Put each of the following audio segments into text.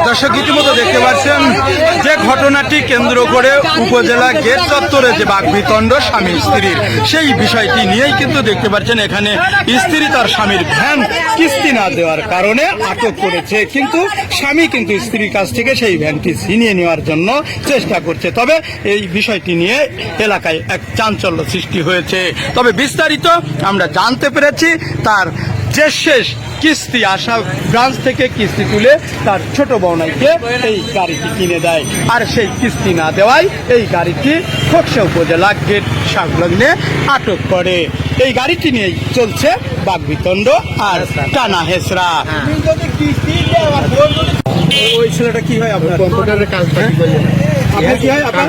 দর্শক ইতিমধ্যে দেখতে পাচ্ছেন যে ঘটনাটি কেন্দ্র করে উপজেলা গেট চত্বরে যে বাকবিতণ্ড স্বামী স্ত্রীর সেই বিষয়টি নিয়েই কিন্তু দেখতে পাচ্ছেন এখানে স্ত্রী তার স্বামীর ভ্যান কিস্তি না দেওয়ার কারণে আটক করেছে, কিন্তু স্বামী কিন্তু স্ত্রীর কাছ থেকে সেই ভ্যানটি ছিনিয়ে নেওয়ার জন্য চেষ্টা করছে। তবে এই বিষয়টি নিয়ে এলাকায় এক চাঞ্চল্য সৃষ্টি হয়েছে। তবে বিস্তারিত আমরা জানতে পেরেছি তার যে শেষ কিস্তি আসা ব্রাঞ্চ থেকে কিস্তি তুলে তার ছোট বোনাইকে এই গাড়িটি কিনে দেয়, আর সেই কিস্তি না দেওয়ায় এই গাড়িটি খোকসা উপজেলা গেট সংলগ্নে আটক করে। এই গাড়িটি নিয়েই চলছে বাকবিতণ্ড আর টানা হেসরা। ওই ছেলেটা কি হয় আপনার? কম্পিউটারের কাজ আপনার কি হয়? আপনার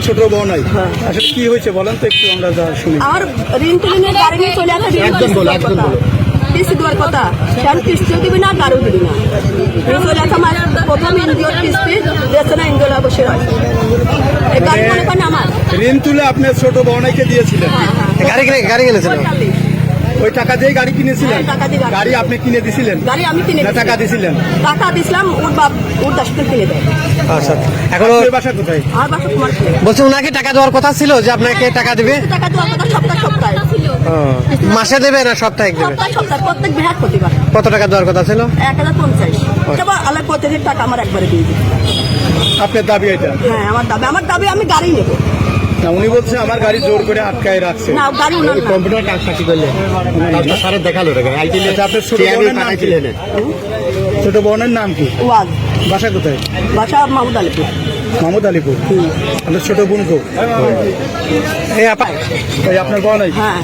ছোট বোন হয়। আসলে কি হয়েছে বলেন তো একটু, আমরা যা শুনি। আর ঋণ তুলে নিয়ে গাড়ি নিয়ে চলে আসে, কিস্তি দেওয়ার কথা, কেন কিস্তিও দিবি না, গাড়িও দিবি না। চলে আসে আমার প্রথম এনজিওর কিস্তি দিয়েছে না, এনজিও বসে হয়। এই গাড়ি মনে করেন আমার ঋণ তুলে আপনার ছোট বোনাইকে দিয়েছিলেন, গাড়ি কিনেছিলেন, ওই টাকা দিয়ে গাড়ি কিনেছিলেন? গাড়ি আপনি কিনে দিছিলেন? গাড়ি আমি কিনে টাকা দিছিলেন? টাকা দিছিলাম, ওর বাপ ওর দাসকে কিনে দেয়। আচ্ছা, এখন বাসা কোথায়? আর বাসা তোমার বলছে ওনাকে টাকা দেওয়ার কথা ছিল যে আপনাকে টাকা দিবে। টাকা দেওয়ার কথা সপ্তাহে মাসে দেবে না সপ্তাহে দেবে? সপ্তাহে প্রত্যেক বৃহস্পতিবার। কত টাকা দেওয়ার কথা ছিল? 1050। এবার আলাদা প্রত্যেকের টাকা আমার একবারে দিয়ে দিই। আপনার দাবি এটা? হ্যাঁ, আমার দাবি আমি গাড়ি নেবো না। উনি বলছে আমার গাড়ি জোর করে আটকায় রাখছে। না, গাড়ি না, কম্পিউটার কাজটা কি করলে? স্যার দেখালো আপনার ছোট বোনের নাম কি? ছোট বোনের নাম কি? ওয়াজ। বাসা কোথায়? বাসা মাহমুদ আলীপুর। মাহমুদ আলীপুর। আপনার ছোট বোন কো? এই আপনার বোন? হ্যাঁ।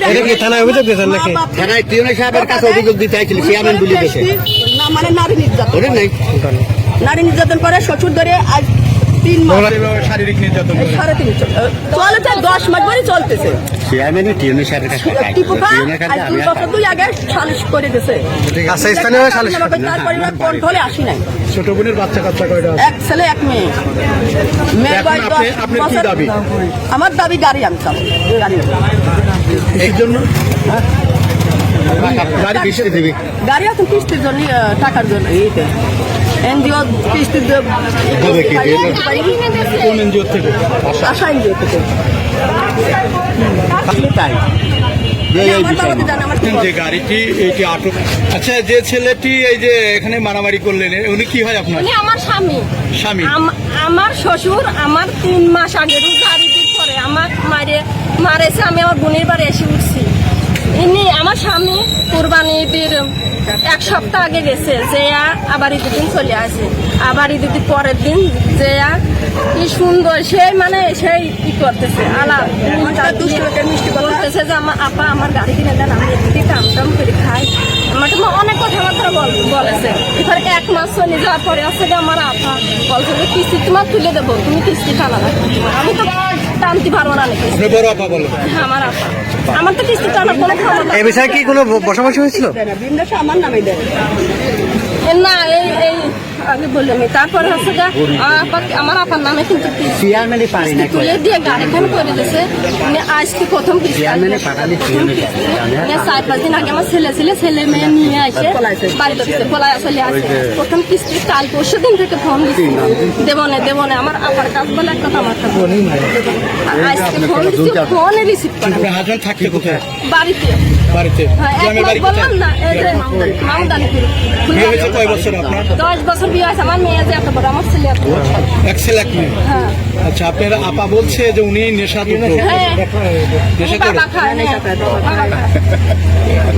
এটা কি থানায় অভিযোগ দিয়েছেন নাকি? থানায় টিউনে সাহেবের কাছে অভিযোগ দিতে চাইছিল, চেয়ারম্যান বলে গেছে। না, মানে নারী নির্যাতন। নারী নির্যাতন করে শ্বশুর ধরে আজ 3 মাস শারীরিক নির্যাতন। 3.5 চলেছে, 10 মাস ধরে চলতেছে। চেয়ারম্যানই টিউনে সাহেবের কাছে আগে সালিশ করে দিয়েছে। আচ্ছা, স্থানীয় সালিশ। তারপরে কন্ট্রোলে আসি নাই। ছোট বোনের বাচ্চা কাচ্চা কয়টা? এক ছেলে এক মেয়ে। মেয়ের বয়স 10 বছর। আমার দাবি গাড়ি আমি চাবো, গাড়ি এই জন্য গাড়ি কিস্তি দিবি। গাড়ি এখন কিস্তির জন্য, টাকার জন্য। এইটা এনজিও কিস্তি কোন এনজিও থেকে? আশা এনজিও থেকে। তাই যে গাড়িটি এইটি আটক। আচ্ছা, যে ছেলেটি এই যে এখানে মারামারি করলেন উনি কি হয় আপনার? উনি আমার স্বামী। স্বামী? আমার শ্বশুর আমার 3 মাস আগে গাড়িটির পরে আমার মারেছে। আমি আমার বোনের বাড়ি এসে উঠছি। ইনি আমার স্বামী কুরবানি ঈদের 1 সপ্তাহ আগে গেছে, যে আবার ঈদের দিন চলে আসে। আবার ঈদের দিন পরের দিন যে কি সুন্দর সেই মানে সেই কি করতেছে আলাপ মিষ্টি বলতেছে যে আমার আপা আমার গাড়ি কিনে দেন, আমি এদিকে কাম টাম করে খাই। আমার অনেক কথাবার্তা বলেছে। এবার 1 মাস চলে যাওয়ার পরে আসছে আমার আপা বলছে যে কিস্তি তোমার তুলে দেবো, তুমি কিস্তি টানা না। আমি তো টানতে পারবো না। বড় আপা বলো? আমার আপা। আমার তো কিস্তি টানার কোনো ক্ষমতা। এই বিষয়ে কি কোনো বসাবসি হয়েছিল? আমার নামে দেয় না, এই আগে বললাম। তারপরে হচ্ছে যে আমার আপার নামে কিন্তু তুলে দিয়ে গাড়িখান করে দিয়েছে। আজকে প্রথম কিস্তি 4-5 দিন আগে আমার ছেলে মেয়ে নিয়ে আসে বাড়িতে পলায় চলে আসে। প্রথম কিস্তি কাল 5 দিন থেকে ফোন দিচ্ছি, দেবো না। আমার আপার কাজ বলে একটা আমার আজকে ফোন দিচ্ছি, ফোনে রিসিভ করে। হাজবেন্ড থাকতে কোথায়? বাড়িতে। বললাম না, এই যে মাহমুদ আলীপুর। কয় বছর আপনার? 10 বছর বিয়ে হয়েছে। আমার মেয়ে যে এত বড়, আমার ছেলে এত বড়। এক ছেলে এক মেয়ে? হ্যাঁ। আচ্ছা, আপনার আপা বলছে যে উনি নেশা করে।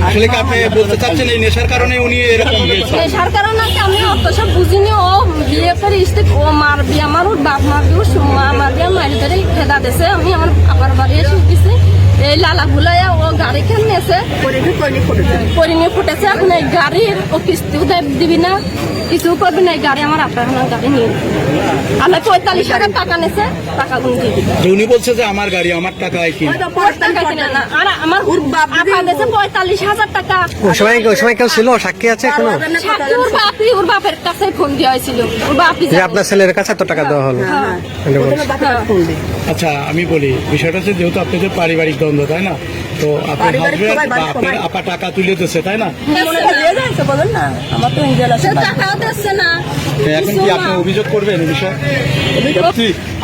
আসলে কি আপনি বলতে চাচ্ছেন এই নেশার কারণে উনি এরকম হয়েছে? নেশার কারণে আমি অত সব বুঝিনি। ও বিয়ে করে ও মারবি, আমার ওর বাপ মারবি, ও মা মারবি, মারি ধরে খেদা দিয়েছে। আমি আমার আপার বাড়ি এসে উঠেছি। এই লালা ভুলাইয়া ও গাড়ি খেয়ে নিয়েছে পরিণে ফুটেছে। এখন এই গাড়ির ও কিস্তিও দিবি না, কিছু করবি না। এই গাড়ি আমার আপনার গাড়ি নিয়ে আমার 45,000 টাকা নিয়েছে, টাকাগুলো দিয়ে দিবি। উনি বলছে যে আমার গাড়ি আমার টাকায় কিনে। টাকা কিনে না, আর আমার আপা দিয়েছে 45,000 টাকা। ওই সময় কেউ ছিল, সাক্ষী আছে এখনো? সাথে ওর বাপি, ওর বাপের কাছে ফোন দেওয়া হয়েছিল, ওর বাপি যে আপনার ছেলের কাছে এত টাকা দেওয়া হলো। আচ্ছা আমি বলি, বিষয়টা হচ্ছে যেহেতু আপনাদের পারিবারিক দ্বন্দ্ব, তাই না? তো আপনার হাজবেন্ড বা আপনার আপা টাকা তুলে দিচ্ছে, তাই না? সে টাকাও দিচ্ছে না। এখন কি আপনি অভিযোগ করবেন এই বিষয়ে?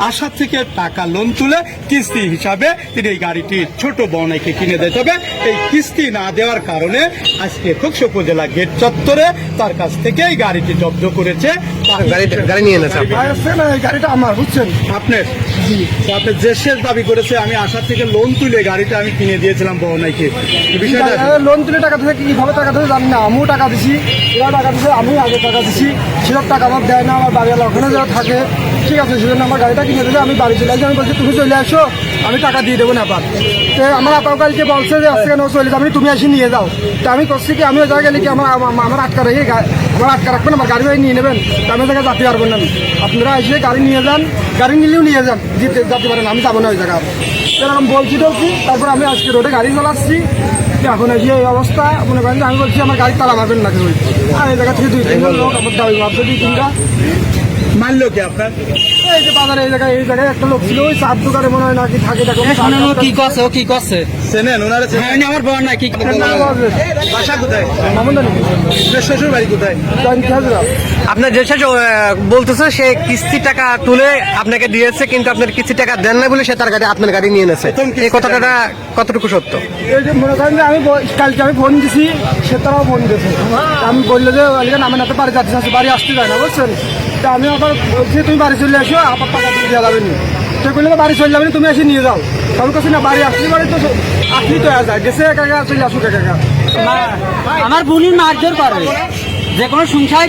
আশা থেকে টাকা লোন তুলে কিস্তি হিসাবে তিনি এই গাড়িটি ছোট বনাইকে কিনে দেয়। তবে এই কিস্তি না দেওয়ার কারণে আজকে খোকসা উপজেলা গেট চত্বরে তার কাছ থেকে এই গাড়িটি জব্দ করেছে। গাড়ি নিয়ে এনেছে গাড়িটা আমার, বুঝছেন? আপনার আপনি যে শেষ দাবি করেছে আমি আশা থেকে লোন তুলে গাড়িটা আমি কিনে দিয়েছিলাম বনাইকে, বিষয়টা লোন তুলে টাকা দিতে কিভাবে টাকা দিতে জানি না। আমিও টাকা দিছি, ওরা টাকা দিছে, আমি আগে টাকা দিছি। সেসব টাকা আমার দেয় না, আমার বাড়িওয়ালা ওখানে যারা থাকে, ঠিক আছে। সেজন্য আমার গাড়িটা কিনে দিলে আমি বাড়ি চলে আসি। আমি বলছি তুমি চলে আসো, আমি টাকা দিয়ে দেবো না। আবার তো আমার আপাও কালকে বলছে যে আজকে কেন চলে যাবো, তুমি এসে নিয়ে যাও। তো আমি করছি কি, আমি ওই জায়গায় গেলে কি আমার আটকা রেখে আমার আটকা রাখবেন, আমার গাড়ি নিয়ে নেবেন। তো আমি জায়গায় যাতে পারবেন না। আপনারা এসে গাড়ি নিয়ে যান, গাড়ি নিলেও নিয়ে যান, যেতে পারেন, আমি যাবো না ওই জায়গায়। এরকম বলছি টলছি, তারপর আমি আজকে রোডে গাড়ি চালাচ্ছি। এখন এসে এই অবস্থা, মনে করেন আমি বলছি আমার গাড়ি তালা মারবেন না কেউ। আর এই জায়গা থেকে 2-3 লোক আমার দাবি ভাবছে, 2-3টা মানলো কি আপনার? এই যে বাজারে এই জায়গায় একটা লোক ছিল, ওই চার দোকানে মনে হয় নাকি থাকে। কি করছে ও কি করছে চেনেন ওনারা? আমার বড় না কি বাসা কোথায়? মামুন্দানি শ্বশুর বাড়ি কোথায়? আপনার যে শেষ বলতেছে সে কিস্তি টাকা তুলে আপনাকে দিয়েছে, কিন্তু আপনার কিস্তি টাকা দেন না বলে সে তার গাড়ি আপনার গাড়ি নিয়ে এনেছে। এই কথাটা কতটুকু সত্য? এই যে মনে করেন যে আমি কালকে আমি ফোন দিছি, সে তারাও ফোন দিয়েছে। আমি বললো যে আমি না তো বাড়ি যাচ্ছি, বাড়ি আসতে যায় না, বুঝছেন? তা আমি আবার বলছি তুমি বাড়ি চলে আসো, আবার টাকা দিয়ে দেওয়া যাবে না। সে বললো বাড়ি চলে যাবে, তুমি এসে নিয়ে যাও। আমি কাছে না, বাড়ি আসতে বাড়ি তো আসলেই তো যায়, গেছে একা চলে আসুক একা। আমার বোনের মারধর করে, যে কোনো সংসারে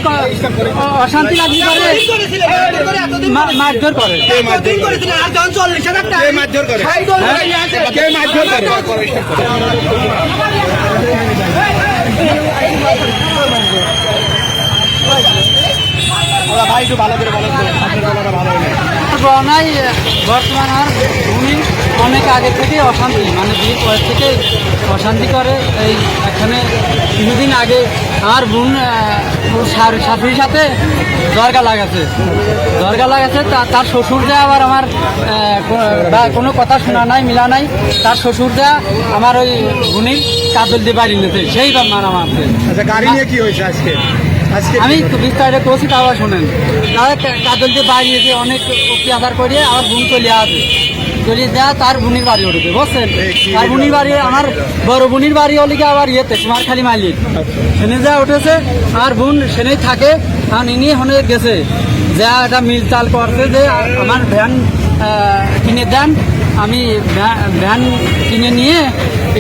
অশান্তি লাগলে করে মারধর করে। কে মারধর করে? কে মারধর করে? ভাই একটু ভালো করে বলেন তো, আপনার গলাটা ভালো হয় না। বনাই বর্তমান আর উনি অনেক আগে থেকে অশান্তি, মানে বিয়ের পর থেকে অশান্তি করে। এই এখানে কিছুদিন আগে আমার বোন শাশুড়ির সাথে দরগা লাগাছে, তার শ্বশুর দেয়া আবার আমার কোনো কথা শোনা নাই, মিলা নাই। তার শ্বশুর দেয়া আমার ওই বোনের কাজল দিয়ে বাড়ি নিতে, সেই মারা মারছে। আচ্ছা গাড়ি নিয়ে কি হয়েছে আজকে? আমি বিস্তারিত করছি, তাও শোনেন। তারা কাজল দিয়ে বাড়ি এসে অনেক অত্যাচার করে আমার বোন চলে আসবে, চলে দেওয়া তার বোনের বাড়ি উঠবে, বুঝছেন? তার বোনের বাড়ি, আমার বড় বোনের বাড়ি হলে কি আবার ইয়েতে কুমারখালী মালিক, সেনে যা উঠেছে। আমার বোন সেনেই থাকে, কারণ ইনি হনে গেছে যা একটা মিল চাল করছে যে আমার ভ্যান কিনে দেন, আমি ভ্যান কিনে নিয়ে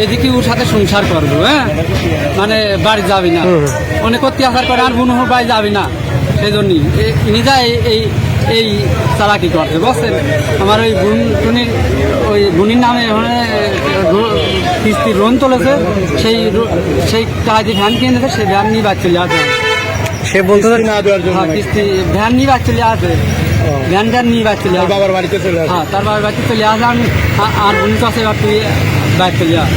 এদিকে ওর সাথে সংসার করবো। হ্যাঁ, মানে বাড়ি যাবি না, অনেক অত্যাচার করে। আর বোন বাড়ি যাবি না, সেই জন্যই ইনি যা এই চালাকি করছে, বুঝছেন? আমার ওই ওই বোনের নামে কিস্তি লোন চলেছে, সেই টাকা দিয়ে ভ্যান কিনে দিতে, সেই ভ্যান নিয়ে বাড়ি চলে আসবে। সে বলতে না দেওয়ার জন্য কিস্তি ভ্যান নিয়ে বাড়ি চলে আসবে, ভ্যান নিয়ে বাড়ি চলে আসবে। বাবার বাড়িতে চলে আসবে। হ্যাঁ, তার বাবার বাড়িতে চলে আসলাম। আর বোনের কাছে এবার তুই বাড়ি চলে আস।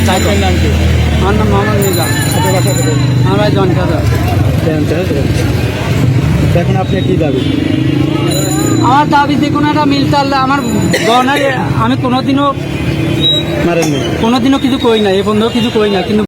তাই তো নাম কি? আমার নাম মোহাম্মদ নিজাম, আপনার বাসা কোথায়? আমার ভাই জনখাদা। এখন আপনি কি দাবি? আমার দাবি যে কোনো একটা মিলতাল আমার গহনার, আমি কোনোদিনও মারেননি? কিছু কই না, এ বন্ধু কিছু কই না, কিন্তু